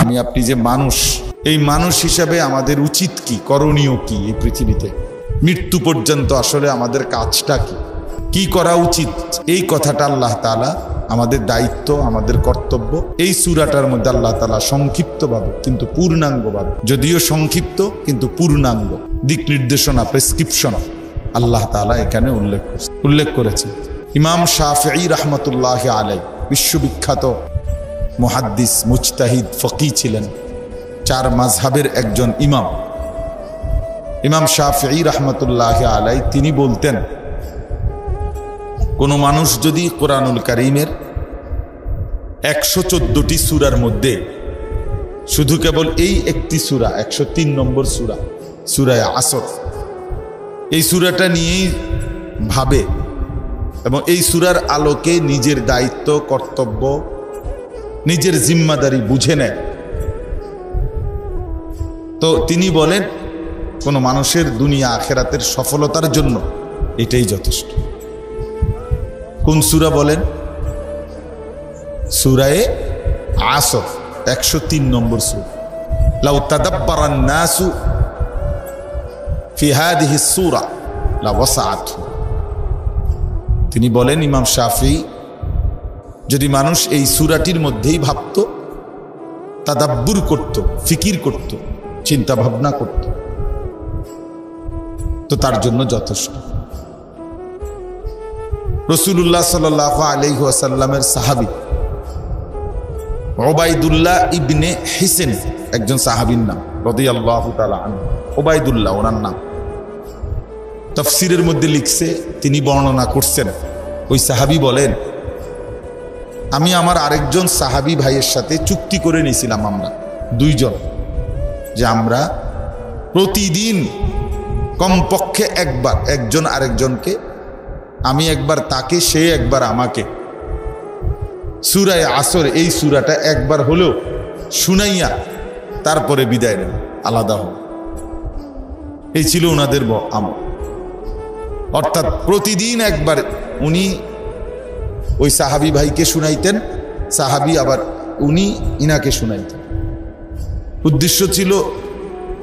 আমি আপনি যে মানুষ, এই মানুষ হিসাবে আমাদের উচিত কি, করণীয় কি, এই পৃথিবীতে মৃত্যু পর্যন্ত আসলে আমাদের কাজটা কি, কি করা উচিত, এই কথাটা আল্লাহ তাআলা আমাদের দায়িত্ব, আমাদের কর্তব্য এই সূরাটার মধ্যে আল্লাহ তাআলা সংক্ষিপ্তভাবে কিন্তু পূর্ণাঙ্গভাবে, যদিও সংক্ষিপ্ত কিন্তু পূর্ণাঙ্গ দিক নির্দেশনা, প্রেসক্রিপশন আল্লাহ তাআলা এখানে উল্লেখ করেছেন। ইমাম শাফিঈ রাহমাতুল্লাহি আলাইহি বিশ্ববিখ্যাত মুহাদ্দিস, মুজতাহিদ, ফকি ছিলেন, 4 মাযহাবের একজন ইমাম। ইমাম শাফিঈ রাহমাতুল্লাহি আলাইহি তিনি বলতেন, কোন মানুষ যদি কোরআনুল কারীমের 114টি সূরার মধ্যে শুধু কেবল এই একটি সূরা 103 নম্বর সূরা, সূরা আসর, এই সূরাটা নিয়েই ভাবে এবং এই সূরার আলোকে নিজের দায়িত্ব, কর্তব্য, নিজের জিম্মাদারি বুঝে নেয়, তো তিনি বলেন কোন মানুষের দুনিয়া আখিরাতের সফলতার জন্য এটাই যথেষ্ট। কোন সূরা বলেন? সূরায়ে আসর, 103 নম্বর সূরা। লাউ তাদাব্বারান নাসু ফি হাদিহি সূরা লাওয়াসআত। তিনি বলেন, ইমাম শাফিঈ, যদি মানুষ এই সূরাটির মধ্যেই ভাবত, তাদাব্বুর করত, ফিকির করত, চিন্তা ভাবনা করত, তো তার জন্য যথেষ্ট। রাসূলুল্লাহ সাল্লাল্লাহু আলাইহি ওয়াসাল্লামের সাহাবী উবাইদুল্লাহ ইবনে হিসেন একজন সাহাবীর নাম, রাদিয়াল্লাহু তাআলা আনহু, উবাইদুল্লাহ ওনার নাম। তাফসীরের মধ্যে লিখছে, তিনি বর্ণনা করছেন, ওই সাহাবী বলেন, আমি আমার আরেকজন সাহাবী ভাইয়ের সাথে চুক্তি করে নিয়েছিলাম, আমরা 2 জন, যে আমরা প্রতিদিন কমপক্ষে একবার, একজন আরেকজনকে, আমি একবার তাকে, সে একবার আমাকে, সূরা আসর এই সূরাটা একবার হলেও শুনাইয়া তারপরে বিদায় নেব, আলাদা হব। এই ছিল ওনাদের আমল। অর্থাৎ প্রতিদিন একবার উনি ওই সাহাবী ভাইকে শুনাইতেন, সাহাবী আবার উনি ইনাকে শুনাইতেন। উদ্দেশ্য ছিল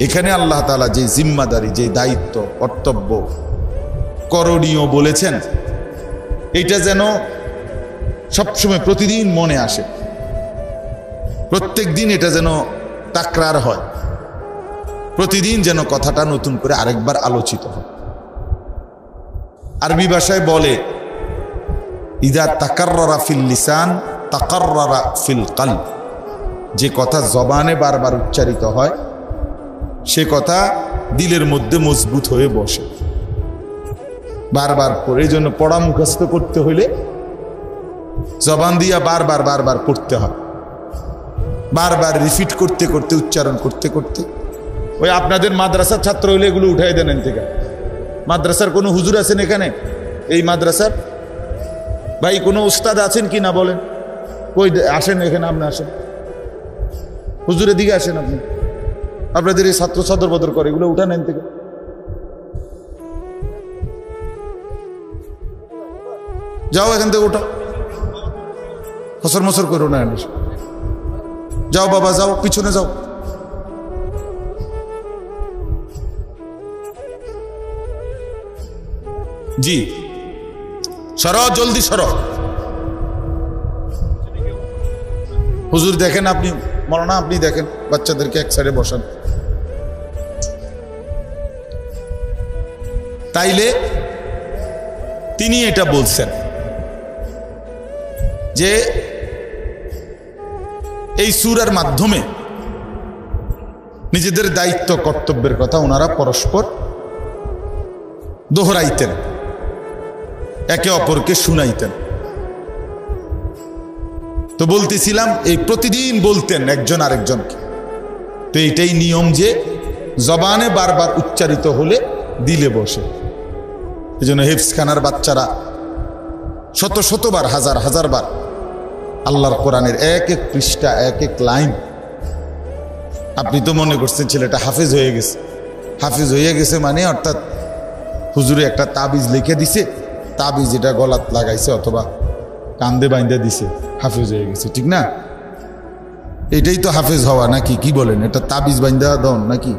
এখানে আল্লাহ তাআলা যে জিম্মাদারি, যে দায়িত্ব, কর্তব্য, করণীয় বলেছেন, এটা যেন সবসময় প্রতিদিন মনে আসে, প্রত্যেক দিন এটা যেন তাকরার হয়, প্রতিদিন যেন কথাটা নতুন করে আরেকবার আলোচিত হয়। আরবি ভাষায় বলে, ইযা তাকাররারা ফিল লিসান তাকাররারা ফিল কলব। যে কথা জবানে বারবার উচ্চারিত হয়, সে কথা দিলের মধ্যে মজবুত হয়ে বসে। বারবার পড়ে, এই জন্য পড়া মুখস্থ করতে হইলে জবান দিয়া বারবার বারবার পড়তে হয়, বারবার রিপিট করতে করতে, উচ্চারণ করতে করতে। ওই আপনাদের মাদ্রাসার ছাত্র হইলে এগুলো উঠাই দেন এখান থেকে। মাদ্রাসার কোনো হুজুর আছেন এখানে? এই মাদ্রাসার ভাই কোনো উস্তাদ আছেন কি না বলেন? কই আসেন এখানে, আপনি আসেন, হুজুরের দিকে আসেন। আপনি আপনাদের এই ছাত্র সদর বদর করে এগুলো উঠান এখান থেকে। যাও এখান থেকে, ওঠা, ফসর মসর করো না, যাও বাবা, যাও পিছনে যাও। জি সর, জলদি সর। হুজুর দেখেন, আপনি মৌলানা, আপনি দেখেন, বাচ্চাদেরকে এক সাইডে বসান। তাইলে তিনি এটা বলছেন যে এই সূরার মাধ্যমে নিজেদের দায়িত্ব, কর্তব্যের কথা ওনারা পরস্পর দোহরাইতেন, একে অপরকে শুনাইতেন। তো বলতেছিলাম, এই প্রতিদিন বলতেন একজন আরেকজনকে। তো এইটাই নিয়ম যে জবানে বারবার উচ্চারিত হলে দিলে বসে। এই জন্য হেফজখানার বাচ্চারা শত শতবার, হাজার হাজার বার আল্লাহর কোরআনের এক এক পৃষ্ঠা, এক এক লাইন। আপনি তো মনে করছেন ছেলেটা হাফেজ হয়ে গেছে। হাফেজ হয়ে গেছে মানে অর্থাৎ হুজুরে একটা তাবিজ লিখে দিছে, তাবিজ এটা গলাত লাগাইছে অথবা কান্দে বাইন্দা দিছে, হাফেজ হয়ে গেছে, ঠিক না? এটাই তো হাফেজ হওয়া নাকি? কি বলেন? এটা তাবিজ বাইন্দা দন নাকি?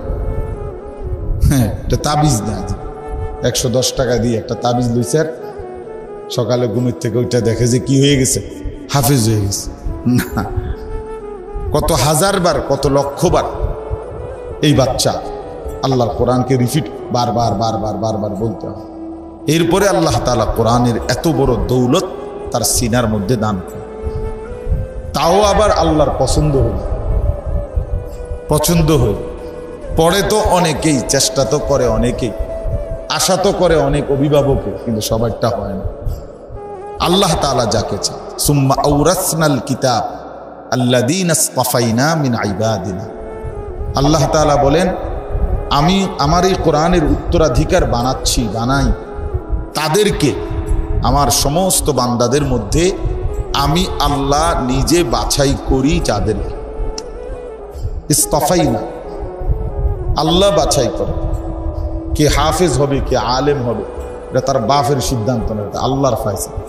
হ্যাঁ, এটা তাবিজ না। 110 টাকা দিয়ে একটা তাবিজ লইছে, আর সকালে ঘুমের থেকে ওইটা দেখে যে কি হয়ে গেছে, হাফেজ হয়ে গেছে। না, কত হাজারবার, কত লক্ষবার এই বাচ্চা আল্লাহর কোরআনকে রিপিট বারবার বারবার বারবার বলতে হয়। এরপরে আল্লাহ তাআলা কোরআনের এত বড় দৌলত তার সিনার মধ্যে দান করে, তাও আবার আল্লাহর পছন্দ হয়ে পড়ে। তো অনেকেই, চেষ্টা তো করে অনেকেই, আশা তো করে অনেক অভিভাবকে, কিন্তু সবারটা হয় না। আল্লাহ তাআলা যাকে চান, সুম্মা আওরাসনাল কিতাব আল্লাযীনা ইসতাফাইনা মিন ইবাদিনা। আল্লাহ তাআলা বলেন, আমি আমার এই কোরআনের উত্তরাধিকার বানাই তাদেরকে, আমার সমস্ত বান্দাদের মধ্যে আমি আল্লাহ নিজে বাছাই করি যাদেরকে। ইসতাফাইনা, আল্লাহ বাছাই করে কে হাফেজ হবে, কে আলেম হবে। এটা তার বাপের সিদ্ধান্ত না, এটা আল্লাহর ফয়সালা।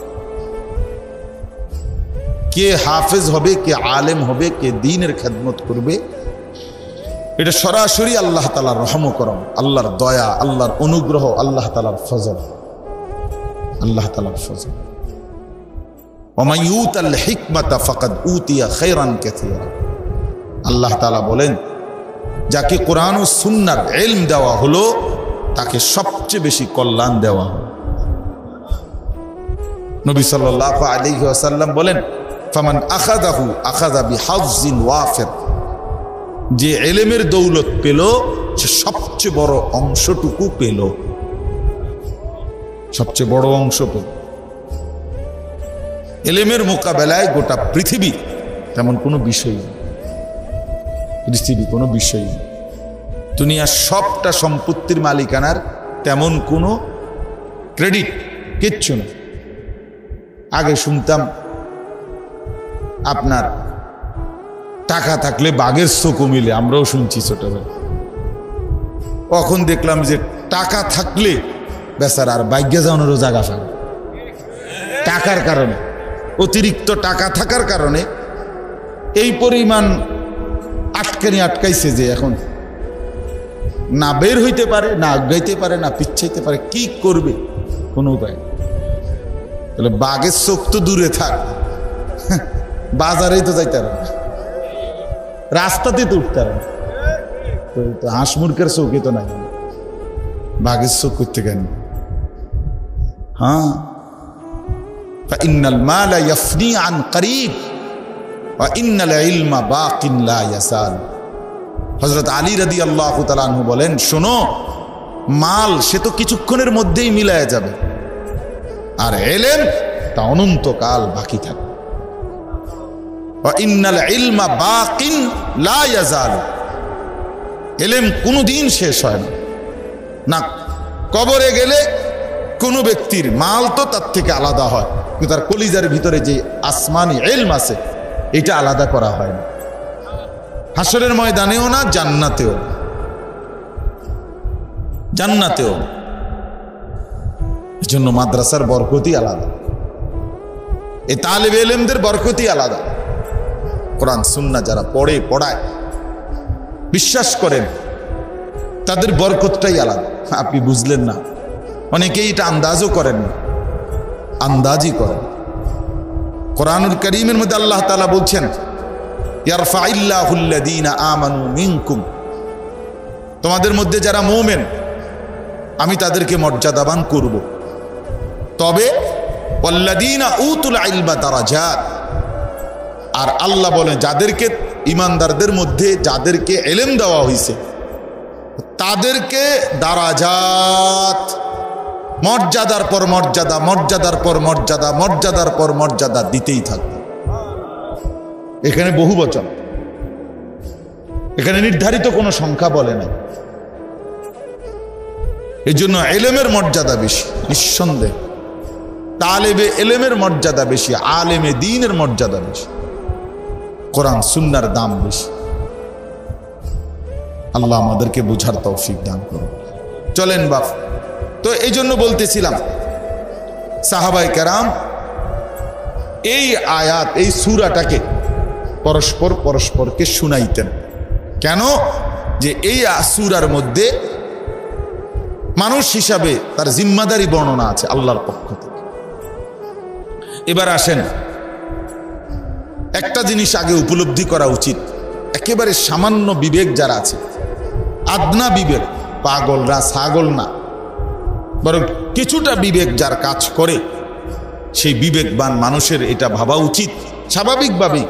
কে হাফেজ হবে, কে আলেম হবে, কে দ্বীনের খেদমত করবে, এটা সরাসরি আল্লাহ তাআলার রহম করম, আল্লাহর দয়া, আল্লাহর অনুগ্রহ, আল্লাহ তাআলার ফজল, আল্লাহ তাআলার ফজল। ওয়া ইউতাল হিকমাতা ফাকাদ উতিয়া খায়রান কাসীরা। আল্লাহ তাআলা বলেন, যাকে কোরআন ও সুন্নাহর ইলম দেওয়া হলো তাকে সবচেয়ে বেশি কল্যাণ দেওয়া হলো। নবী সাল্লাল্লাহু আলাইহি ওয়াসাল্লাম বলেন, ফামান আখাযাহু আখাযা বিহাজ্জিন ওয়াফির। যে ইলমের দৌলত পেল সে সবচেয়ে বড় অংশটুকু পেল, সবচেয়ে বড় অংশ পেল। ইলমের মোকাবেলায় গোটা পৃথিবী তেমন কোনো বিষয় নেই, কোনো বিষয় নেই। দুনিয়ার সবটা সম্পত্তির মালিকানার তেমন কোনো ক্রেডিট কিচ্ছু না। আগে শুনতাম আপনার টাকা থাকলে বাঘের চোখ মিলে, আমরাও শুনছি ছোটবেলা। কখন দেখলাম যে টাকা থাকলে বেচারা আর বাইকে যাওয়ানোরও জায়গা পাবে। টাকার কারণে, অতিরিক্ত টাকা থাকার কারণে এই পরিমাণ আটকাইছে যে এখন না বের হইতে পারে, না আগাইতে পারে, না পিছাইতে পারে। কি করবে? কোনো উপায়। তাহলে বাঘের চোখ তো দূরে থাক, বাজারেই তো যাইতে পারে না, রাস্তাতে তো উঠতে পারে না। তো হাঁস মুরগের চোখে তো নাই, বাঘের চোখ করতে কেন? হ্যাঁ, ফাইন্নাল মালা ইয়াফনি আন করিব ওয়া ইন্নাল ইলমা বাকিন লা ইয়াসাল। হযরত আলী রাদিয়াল্লাহু তাআলা আনহু বলেন, শোনো, মাল সে তো কিছুক্ষণের মধ্যেই মিলায় যাবে, আর ইলম তা অনন্তকাল বাকি থাকবে। ওয়া ইন্নাল ইলমা বাকিন লা ইয়াজাল। ইলম কোনোদিন শেষ হয় না। না, কবরে গেলে কোনো ব্যক্তির মাল তো তার থেকে আলাদা হয়, কিন্তু তার কলিজার ভিতরে যে আসমানি ইলম আছে এটা আলাদা করা হয় না। হাসরের ময়দানেও না, জান্নাতেও। এজন্য মাদ্রাসার বরকতই আলাদা, এই তালেবে ইলমদের বরকতই আলাদা। কোরআন সুন্নাহ যারা পড়ায়, বিশ্বাস করেন তাদের বরকতটাই আলাদা। আপনি বুঝলেন না, অনেকেই এটা আন্দাজও করেন না, আন্দাজই করেন। কোরআনুল কারীমের মধ্যে আল্লাহ তাআলা বলছেন, ইয়ারফাইল্লাহুল্লাযীনা আমানু মিনকুম। তোমাদের মধ্যে যারা মুমিন আমি তাদেরকে মর্যাদাবান করব। তবে ওয়াল্লাযীনা উতুল ইলমা দারাজাত। আর আল্লাহ বলেন, যাদেরকে ঈমানদারদের মধ্যে যাদেরকে ইলম দেওয়া হয়েছে তাদেরকে দারাজাত, মর্যাদার পর মর্যাদা, মর্যাদার পর মর্যাদা, মর্যাদার পর মর্যাদা দিতেই থাকবে। এখানে বহু বচন, এখানে নির্ধারিত কোনো সংখ্যা বলে নাই। এই জন্য ইলমের মর্যাদা বেশি, নিঃসন্দেহ। তালেবে ইলমের মর্যাদা বেশি, আলেমে দ্বীনের মর্যাদা বেশি, কোরআন সুন্নাহর দাম বেশি। আল্লাহ আমাদেরকে বুঝার তৌফিক দান করুন। চলেন বাপ, তো এই জন্য বলতেছিলাম সাহাবায়ে কেরাম এই আয়াত, এই সূরাটাকে পরস্পর পরস্পরকে শুনাইতেন। কেন? যে এই সূরার মধ্যে মানুষ হিসাবে তার জিম্মাদারি বর্ণনা আছে আল্লাহর পক্ষ থেকে। এবার আসেন, একটা জিনিস আগে উপলব্ধি করা উচিত, একেবারে সামান্য বিবেক যারা আছে, আদনা বিবেক, পাগলরা ছাগল না, বরং কিছুটা বিবেক যার কাজ করে, সেই বিবেকবান মানুষের এটা ভাবা উচিত স্বাভাবিকভাবেই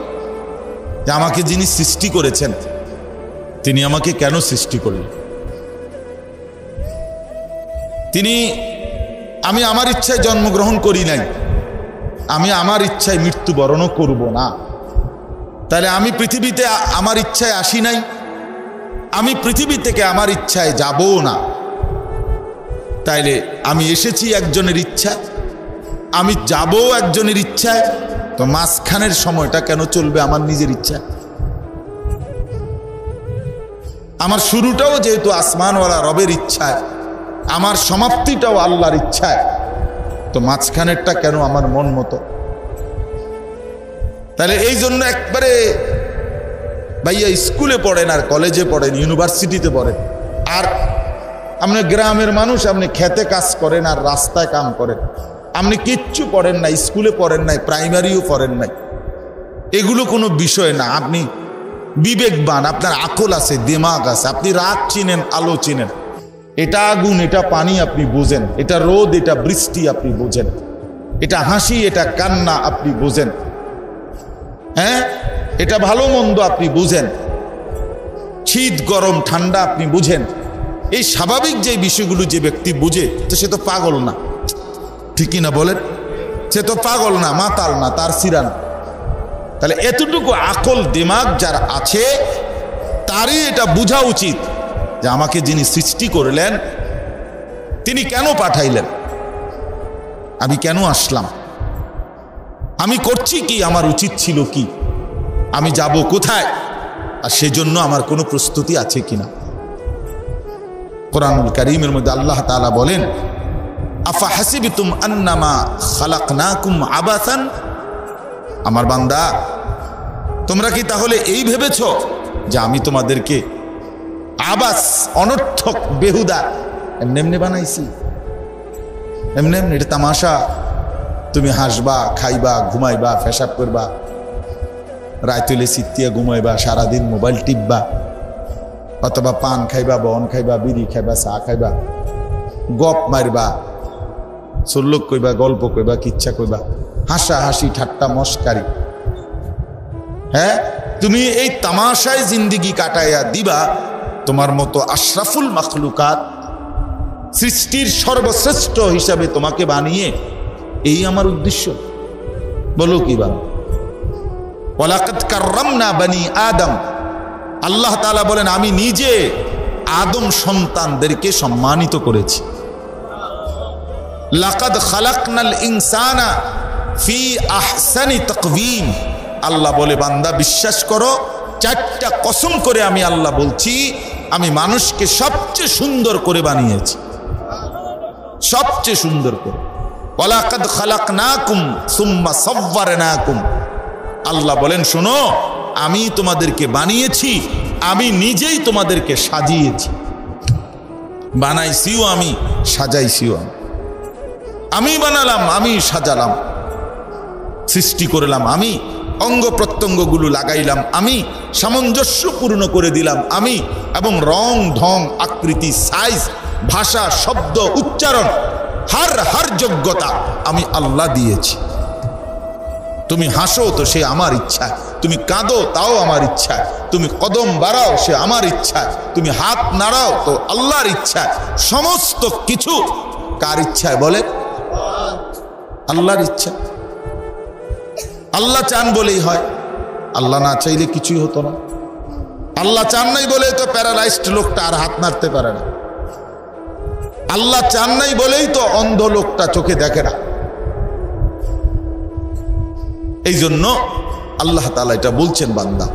যে আমাকে যিনি সৃষ্টি করেছেন তিনি আমাকে কেন সৃষ্টি করলেন। আমি আমার ইচ্ছায় জন্মগ্রহণ করি নাই, আমি আমার ইচ্ছায় মৃত্যুবরণও করব না। তাহলে আমি পৃথিবীতে আমার ইচ্ছায় আসি নাই, আমি পৃথিবী থেকে আমার ইচ্ছায় যাবও না। তাইলে আমি এসেছি একজনের ইচ্ছায়, আমি যাব একজনের ইচ্ছায়, তো মাঝখানের সময়টা কেন চলবে আমার নিজের ইচ্ছা? আমার শুরুটাও যেহেতু আসমানওয়ালা রবের ইচ্ছায়, আমার সমাপ্তিটাও আল্লাহর ইচ্ছায়, তো মাঝখানেরটা কেন আমার মন মতো? তাহলে এই জন্য একবারে ভাইয়া স্কুলে পড়েন আর কলেজে পড়েন, ইউনিভার্সিটিতে পড়েন, আর আপনি গ্রামের মানুষ, আপনি খেতে কাজ করেন আর রাস্তায় কাম করেন, আপনি কিচ্ছু পড়েন নাই, স্কুলে পড়েন নাই, প্রাইমারিও পড়েন নাই, এগুলো কোনো বিষয় না। আপনি বিবেকবান, আপনার আকল আছে, দিমাগ আছে, আপনি রাত চিনেন, আলো চিনেন, এটা আগুন, এটা পানি আপনি বোঝেন, এটা রোদ, এটা বৃষ্টি আপনি বোঝেন, এটা হাসি, এটা কান্না আপনি বোঝেন, হ্যাঁ, এটা ভালো মন্দ আপনি বুঝেন, শীত গরম ঠান্ডা আপনি বুঝেন। এই স্বাভাবিক যে বিষয়গুলো যে ব্যক্তি বুঝে, তো সে তো পাগল না, ঠিকই না বলেন? সে তো পাগল না, মাতাল না, তার সিরান। তাহলে এতটুকু আকল দিমাগ যার আছে, তারই এটা বোঝা উচিত যে আমাকে যিনি সৃষ্টি করলেন তিনি কেন পাঠাইলেন, আমি কেন আসলাম, আমি করছি কি, আমার উচিত ছিল কি, আমি যাব কোথায়, আর সেজন্য আমার কোনো প্রস্তুতি আছে কিনা। কোরআনুল কারীমের মধ্যে আল্লাহ তাআলা বলেন, আফা হাসিবতুম আন্নামা খালাকনাকুম আবাসান, আমার বান্দা তোমরা কি তাহলে এই ভেবেছ যে আমি তোমাদেরকে আবাস, অনর্থক, বেহুদা এমনি এমনি বানাইছি? এমনি এমনি, এটা তামাশা, তুমি হাসবা, খাইবা, ঘুমাইবা, পেশাব করবা, রাইতলে সিত্তিয়া ঘুমাইবা, সারাদিন মোবাইল টিপবা, অথবা পান খাইবা, বন খাইবা, বিড়ি খাইবা, চা খাইবা, গপ মারবা, চল্লোক কইবা, গল্প কইবা, কিচ্ছা কইবা, হাসা হাসি, ঠাট্টা মস্কারি, হ্যাঁ, তুমি এই তামাশায় জিন্দিগি কাটাইয়া দিবা। তোমার মতো আশরাফুল মাখলুকাত, সৃষ্টির সর্বশ্রেষ্ঠ হিসাবে তোমাকে বানিয়ে, এই আমার উদ্দেশ্য। বলো কি বা? ওয়ালাকাদ কাররামনা বানি আদম, আল্লাহ তাআলা বলেন আমি নিজে আদম সন্তানদেরকে সম্মানিত করেছি। লাকাদ খালাকনাল ইনসানা ফি আহসানি তাকওয়িম, আল্লাহ বলে বান্দা বিশ্বাস করো, চারটা কসম করে আমি আল্লাহ বলছি, আমি মানুষকে সবচেয়ে সুন্দর করে বানিয়েছি, সবচেয়ে সুন্দর করে। ওয়ালাকাদ খালাকনাকুম সুম্মা সাওয়ারনাকুম, আল্লাহ বলেন শোনো, আমি তোমাদেরকে বানিয়েছি, আমি নিজেই তোমাদেরকে সাজিয়েছি, বানাইছিও আমি, সাজাইছিও আমি, আমি বানালাম, আমি সাজালাম, সৃষ্টি করলাম আমি, অঙ্গ প্রত্যঙ্গগুলো লাগাইলাম আমি, সামঞ্জস্যপূর্ণ করে দিলাম আমি, এবং রং ঢং আকৃতি সাইজ ভাষা শব্দ উচ্চারণ হার যোগ্যতা আমি আল্লাহ দিয়েছি। তুমি হাসো তো সে আমার ইচ্ছা, তুমি কাঁদো তাও আমার ইচ্ছা, তুমি কদম বাড়াও সে আমার ইচ্ছা, তুমি হাত নাড়াও তো আল্লাহর ইচ্ছা। সমস্ত কিছু কার ইচ্ছায় বলে? আল্লাহর ইচ্ছা। আল্লাহ চান বলেই হয়, আল্লাহ না চাইলে কিছুই হতো না। আল্লাহ চান নাই বলেই তো প্যারালাইজড লোকটা আর হাত নাড়তে পারে না। আল্লাহ চান নাই বলেই তো অন্ধ লোকটা চোখে দেখে না। এই জন্য আল্লাহ তাআলা এটা বলছেন, বান্দা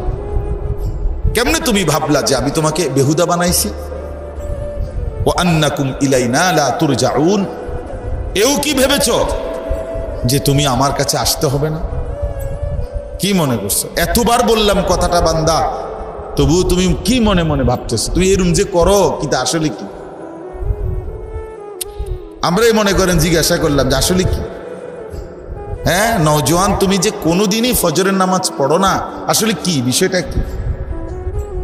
কেমনে তুমি ভাবলা যে আমি তোমাকে বেহুদা বানাইছি? ওয়া আন্নাকুম ইলাইনা লা তুরজাউন, এও কি ভেবেছ যে তুমি আমার কাছে আসতে হবে না? কি মনে করছো? এতবার বললাম কথাটা বান্দা, তবু তুমি কি মনে মনে ভাবতেছো? তুমি এরম যে করো, কিন্তু আসলে কি? আমরাই মনে করেন জিজ্ঞাসা করলাম যে আসলে কি? হ্যাঁ নওজোয়ান, তুমি যে কোনোদিনই ফজরের নামাজ পড়ো না, আসলে কি বিষয়টা কি?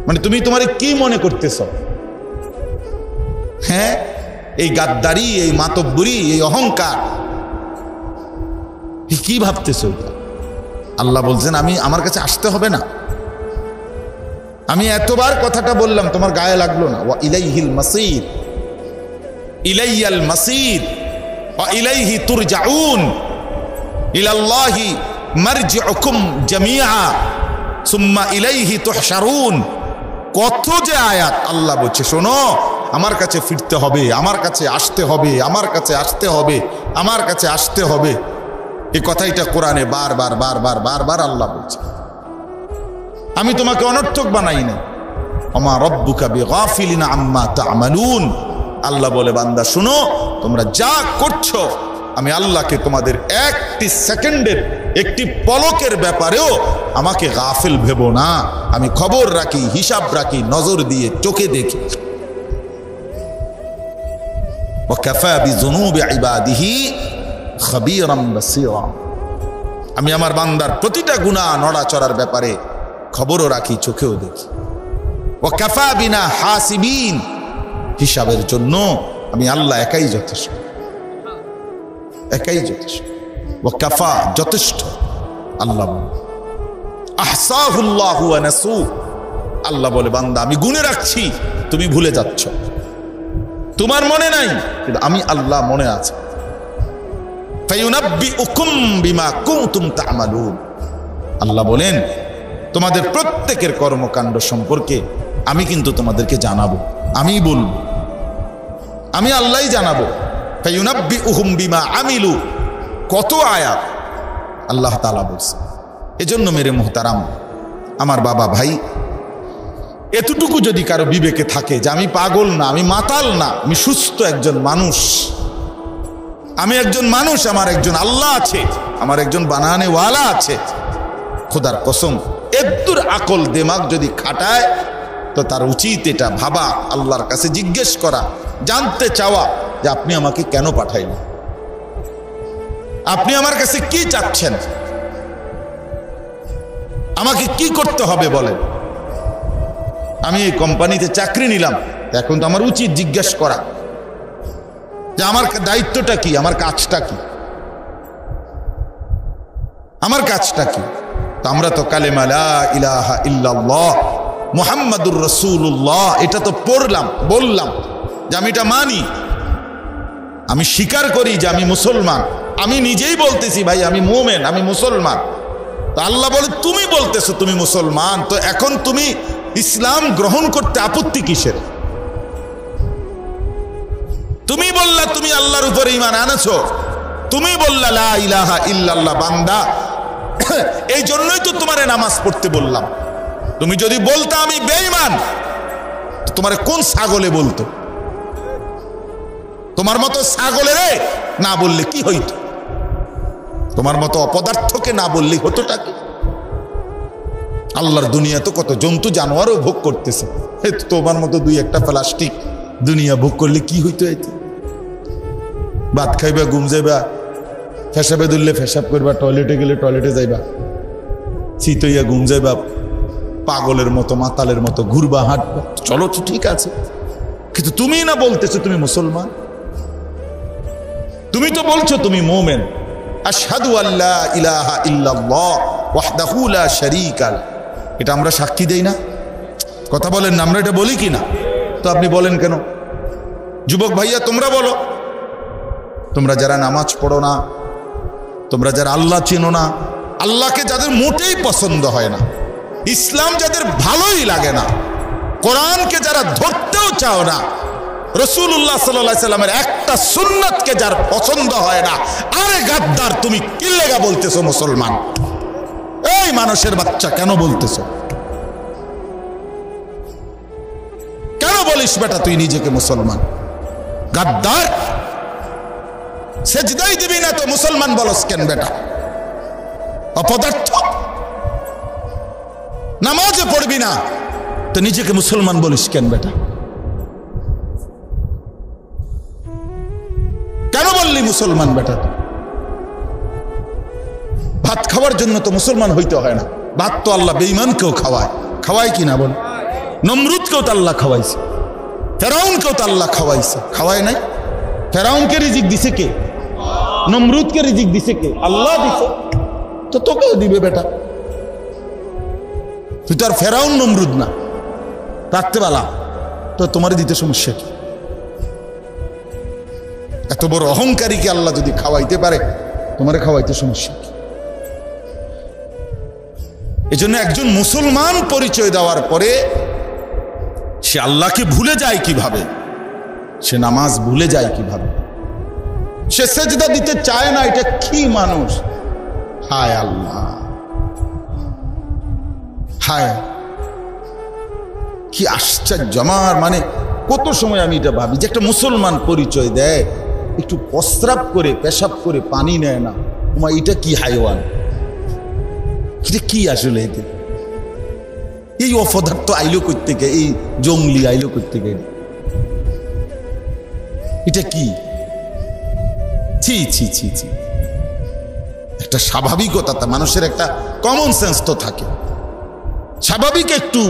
মানে তুমি তোমার কি মনে করতেছ? হ্যাঁ এই গাদ্দারি, এই মাতব্বরি, এই অহংকার, কি ভাবতেছ? আল্লাহ বলছেন আমি, আমার কাছে আসতে হবে না। আমি এতবার কথাটা বললাম, তোমার গায়ে লাগলো না? ওয়া ইলাইহিল মাসির, ইলাইয়াল মাসির ওয়া ইলাইহি তুরজাউন, ইলাল্লাহি মারজিউকুম জামিআ সুম্মা ইলাইহি তুহশারুন। কত যে আয়াত আল্লাহ বলছে, শোনো আমার কাছে ফিরতে হবে, আমার কাছে আসতে হবে, আমার কাছে আসতে হবে, আমার কাছে আসতে হবে। এই কথাইটা কোরআনে বারবার বারবার বারবার আল্লাহ বলছে। আমি তোমাকে অনর্থক বানাই না। ওমা রব্বুকা বিগাফিলিন আম্মা তা'মালুন। আল্লাহ বলে বান্দা শুনো, তোমরা যা করছো আমি আল্লাহকে তোমাদের একটি সেকেন্ডের, একটি পলকের ব্যাপারেও আমাকে গাফিল ভেবো না। আমি খবর রাখি, হিসাব রাখি, নজর দিয়ে চোখে দেখি। ওয়া কাফা বিযুনুবি ইবাদিহি খাবীরাম বাসীরা। আমি আমার বান্দার প্রতিটা গুনাহ নড়াচড়ার ব্যাপারে খবরও রাখি, চোখেও দেখি। ওয়া কাফা বিনা হাসিবিন। হিসাবের জন্য আমি আল্লাহ একাই যথেষ্ট, একাই যথেষ্ট। ওয়া কাফা, যথেষ্ট। আল্লাহ বলে আহসাহুল্লাহু ওয়া নাসু। আল্লাহ বলে বান্দা আমি গুনে রাখছি, তুমি ভুলে যাচ্ছ। তোমার মনে নাই, কিন্তু আমি আল্লাহ মনে আছে। ফায়ুনাব্বিউকুম বিমা কুনতুম তা'মালুন। আল্লাহ বলেন তোমাদের প্রত্যেকের কর্মকাণ্ড সম্পর্কে আমি কিন্তু তোমাদেরকে জানাবো, আমি বলবো, আমি আল্লাহই জানাবো। ফায়ুনাব্বিউহুম বিমা আমিলু। কত আয়াত আল্লাহ তাআলা বলছে। এজন্য মেরে মুহতারাম আমার বাবা ভাই, এতটুকু যদি কারো বিবেকে থাকে যে আমি পাগল না, আমি মাতাল না, আমি সুস্থ একজন মানুষ, আমি একজন মানুষ, আমার একজন আল্লাহ আছে, আমার একজন বানানেওয়ালা আছে, খোদার কসম এদ্দুর আকল দিমাগ যদি খাটায় তো তার উচিত এটা ভাবা, আল্লাহর কাছে জিজ্ঞেস করা, জানতে চাওয়া যে আপনি আমাকে কেন পাঠাইলেন, আপনি আমার কাছে কি চাচ্ছেন, আমাকে কি করতে হবে বলেন। আমি এই কোম্পানিতে চাকরি নিলাম, এখন তো আমার উচিত জিজ্ঞেস করা যে আমার দায়িত্বটা কি, আমার কাজটা কি, আমার কাজটা কি। তো আমরা তো কালেমা লা ইলাহা ইল্লাল্লাহ মুহাম্মাদুর রাসূলুল্লাহ এটা তো পড়লাম, বললাম যে আমি এটা মানি, আমি স্বীকার করি যে আমি মুসলমান, আমি নিজেই বলতেছি ভাই আমি মুমিন, আমি মুসলমান। তো আল্লাহ বলে তুমি বলতেছো তুমি মুসলমান, তো এখন তুমি ইসলাম গ্রহণ করতে আপত্তি কিসের? তুমি বললা তুমি আল্লাহর উপরে ঈমান আনছো, তুমি বললা লা ইলাহা ইল্লাল্লাহ বান্দা, এই জন্যই তো তোমারে নামাজ পড়তে বললাম। তুমি যদি বলতা আমি বেঈমান, তোমারে কোন ছাগলে বলতো? তোমার মতো ছাগলেরে না বললে কি হইতো? তোমার মতো অপদার্থকে না বললে হতোটা কি? আল্লাহর দুনিয়া তো কত জন্তু জানোয়ারও ভোগ করতেছে, তোমার মতো দুই একটা প্লাস্টিক দুনিয়া ভোগ করলে কি হইতো? এতে ভাত খাইবা, ঘুম যাইবা, ফেসাবে ধরলে ফেসাব করবা, টয়লেটে গেলে টয়লেটে যাইবা, শীত হইয়া ঘুম যাইবা, পাগলের মতো মাতালের মতো ঘুরবা, হাঁটবা, চলো তো ঠিক আছে, কিন্তু তুমি না বলতেছো তুমি মুসলমান, তুমি তো বলছো তুমি মুমিন। আশহাদু আল্লা ইলাহা ইল্লাল্লাহ ওয়াহদাহু লা শারীকা লাহু, এটা আমরা সাক্ষী দেই না? কথা বলেন না, আমরা এটা বলি কি না? তো আপনি বলেন কেন? যুবক ভাইয়া তোমরা বলো, তোমরা যারা নামাজ পড়ো না, তোমরা যারা আল্লাহ চেনো না, আল্লাহকে যাদের মোটেই পছন্দ হয় না, ইসলাম যাদের ভালোই লাগে না, কোরআনকে যারা ধরতেও চাও না, রাসূলুল্লাহ সাল্লাল্লাহু আলাইহি সাল্লামের একটা সুন্নাতকে যার পছন্দ হয় না, আরে গাদ্দার তুমি কি লেগা বলতেছো মুসলমান? এই মানুষের বাচ্চা কেন বলতেছো? কেন বলিস বেটা তুই নিজেকে মুসলমান? গাদ্দার, সেজদাই দিবি না তো মুসলমান বলস কেন বেটা? অপদার্থ, নামাজে পড়বি না, তো নিজেকে মুসলমান বলিস কেন বেটা? কেন বললি মুসলমান বেটা? ভাত খাওয়ার জন্য তো মুসলমান হইতে হয় না। ভাত তো আল্লাহ বেঈমানকেও খাওয়ায়, খাওয়ায় কি না বল? নমরুদকেও তো আল্লাহ খাওয়াইছে, ফেরাউনকেও তো আল্লাহ খাওয়াইছে, খাওয়ায় নাই? ফেরাউনকে রিজিক দিছে কে? নমরুদকে রিজিক দিছে কে? আল্লাহ দিছে। তো তোকেও দিবে বেটা। তুই তো আর ফেরাউন নমরুদ না, রাত্রেবেলা তো তোমার দিতে সমস্যা কি? এত বড় অহংকারীকে আল্লাহ যদি খাওয়াইতে পারে, তোমারে খাওয়াইতে সমস্যা কি? এজন্য একজন মুসলমান পরিচয় দেওয়ার পরে সে আল্লাহকে ভুলে যায় কিভাবে, সে নামাজ ভুলে যায় কিভাবে, সে সেজদা দিতে চায় না। এটা কি মানুষ! হায় আল্লাহ, হায় কি আশ্চর্য! আমার মানে কত সময় আমি এটা ভাবি যে একটা মুসলমান পরিচয় দেয়, একটু প্রস্রাব করে পেশাব করে পানি নেয় না, তোমার এটা কি হাইওয়ান? এটা কি আসলে? এতে এই অপদার্থ আইলো কই থেকে? এই জঙ্গলি আইলো কই থেকে? এটা কি? ছি ছি ছি ছি। একটা স্বাভাবিকতা, মানুষের একটা কমন সেন্স তো থাকে, স্বাভাবিক একটু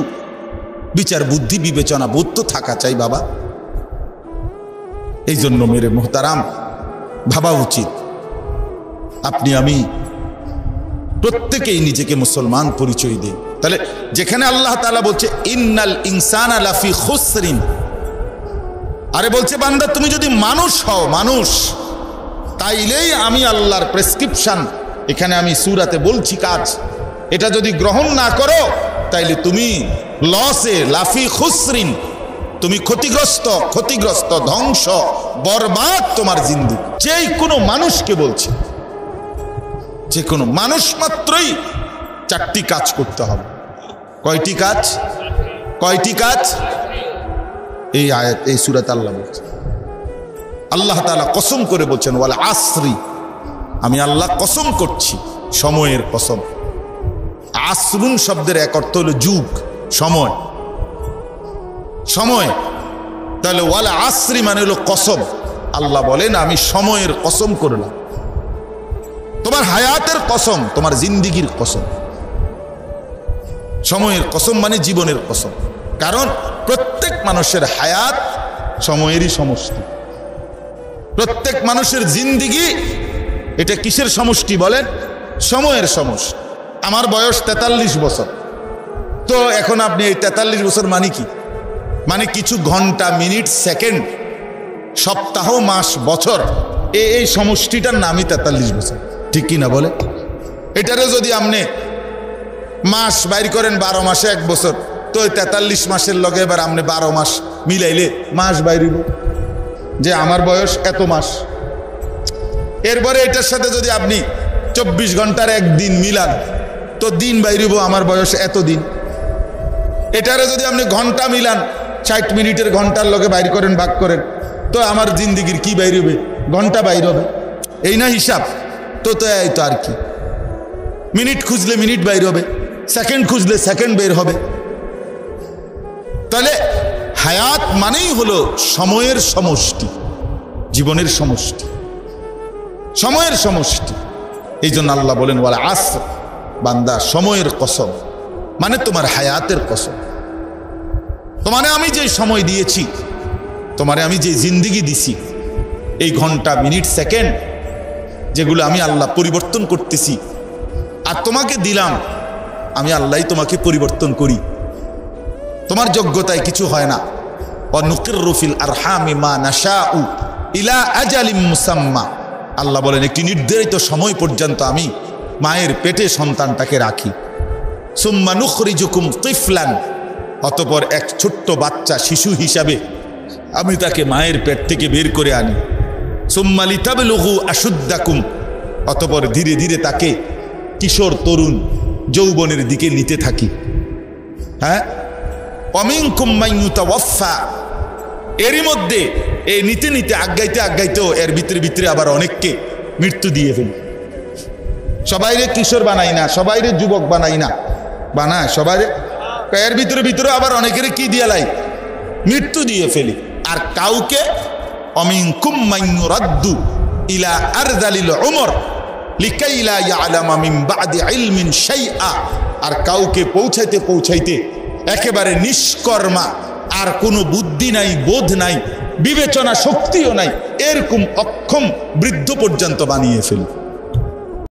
বিচার বুদ্ধি বিবেচনা বোধ তো থাকা চাই বাবা। এই জন্য মেরে মোহতারাম, ভাবা উচিত আপনি আমি প্রত্যেকেই নিজেকে মুসলমান পরিচয় দিই। তাহলে যেখানে আল্লাহ তাআলা বলছে ইন্নাল ইনসানা লাফি খুসরিন, আরে বলছে বান্দা তুমি যদি মানুষ হও, মানুষ, তাইলেই আমি আল্লাহর প্রেসক্রিপশন এখানে আমি সূরাতে বলছি কাজ, এটা যদি গ্রহণ না করো তাইলে তুমি লসে, লাফি খুসরিন, তুমি ক্ষতিগ্রস্ত, ধ্বংস, বরবাদ তোমার জিন্দেগি। যেই কোনো মানুষকে বলছে, যে কোনো মানুষ মাত্রই চারটি কাজ করতে হবে। কয়টি কাজ? কয়টি কাজ? এই আয়াত, এই সূরাতে আল্লাহ বলছে, আল্লাহ তাআলা কসম করে বলছেন ওয়াল আসরি, আমি আল্লাহ কসম করছি, সময়ের কসম। আসরুন শব্দের এক অর্থ হলো যুগ, সময়, সময়। তাহলে ওয়াল আসরি মানে হলো কসম। আল্লাহ বলেন আমি সময়ের কসম করলাম, তোমার হায়াতের কসম, তোমার জিন্দিগির কসম। সময়ের কসম মানে জীবনের কসম, কারণ প্রত্যেক মানুষের হায়াত সময়েরই সমষ্টি। প্রত্যেক মানুষের জিন্দিগি এটা কিসের সমষ্টি বলেন? সময়ের সমষ্টি। আমার বয়স 43 বছর, তো এখন আপনি এই 43 বছর মানে কি? মানে কিছু ঘন্টা, মিনিট, সেকেন্ড, সপ্তাহ, মাস, বছর, এই সমষ্টিটার নামই 43 বছর, ঠিক কি না বলে? এটারে যদি আপনি মাস বাইর করেন, 12 মাসে 1 বছর, তো 43 মাসের লগে এবার আপনি 12 মাস মিলাইলে মাস বাইরিব যে আমার বয়স এত মাস। এরপরে এটার সাথে যদি আপনি 24 ঘন্টার একদিন মিলান, তো দিন বাইরিব আমার বয়স এত দিন। এটারে যদি আপনি ঘন্টা মিলান, 60 মিনিটের ঘন্টার লগে বাইর করেন, ভাগ করেন, তো আমার জিন্দিগির কি বাইরবে? ঘন্টা বাইর হবে। এই না হিসাব? তো এই তো আর কি, মিনিট খুঁজলে মিনিট বাইর হবে, সেকেন্ড খুঁজলে সেকেন্ড বের হবে। তাহলে হায়াত মানেই হলো সময়ের সমষ্টি, জীবনের সমষ্টি, সময়ের সমষ্টি। এই জন্য আল্লাহ বলেন ওয়াল আসর, বান্দা সময়ের কসম, মানে তোমার হায়াতের কসম। তোমারে আমি যে সময় দিয়েছি, তোমারে আমি যে জিন্দিগি দিছি, এই ঘন্টা, মিনিট, সেকেন্ড যেগুলো আমি আল্লাহ পরিবর্তন করতেছি, আর তোমাকে দিলাম, আমি আল্লাহ তোমাকে পরিবর্তন করি। তোমার যোগ্যতায় কিছু হয় না। ওয়ানুকিররু ফিল আরহামি মা নাশাউ ইলা আজালিম মুসাম্মা, আল্লাহ বলেন একটি নির্ধারিত সময় পর্যন্ত আমি মায়ের পেটে সন্তানটাকে রাখি। সুম্মা নুখরিজুকুম তিফলান, অতঃপর এক ছোট্ট বাচ্চা, শিশু হিসাবে আমি তাকে মায়ের পেট থেকে বের করে আনি। সুম্মা লিতাবলুগু আশুদ্দাকুম, অতঃপর ধীরে ধীরে তাকে কিশোর, তরুণ, যৌবনের দিকে নিতে থাকি। হ্যাঁ, অমিনকুম মান ইউতাওয়াফা, এরই মধ্যে এই নিতে নিতে আগাইতেও এর ভিতরে আবার অনেককে মৃত্যু দিয়ে ফেলি। সবাইরে কিশোর বানাই না, সবাইরে যুবক বানাই না, বানায় সবাই, এর ভিতরে ভিতরে আবার অনেকের কি দিয়ে লাই, মৃত্যু দিয়ে ফেলি। আর কাউকে অমিনকুম মান ইউরাদ্দু ইলা আরযালিল উমর লিকাই লা ইয়ালামা মিন বাদি ইলমিন শাইআ, আর কাউকে পৌঁছাইতে পৌঁছাইতে একেবারে নিষ্কর্মা, আর কোনো বুদ্ধি নাই, বোধ নাই, বিবেচনা শক্তিও নাই, এরকম অক্ষম বৃদ্ধ পর্যন্ত বানিয়ে ফেলি।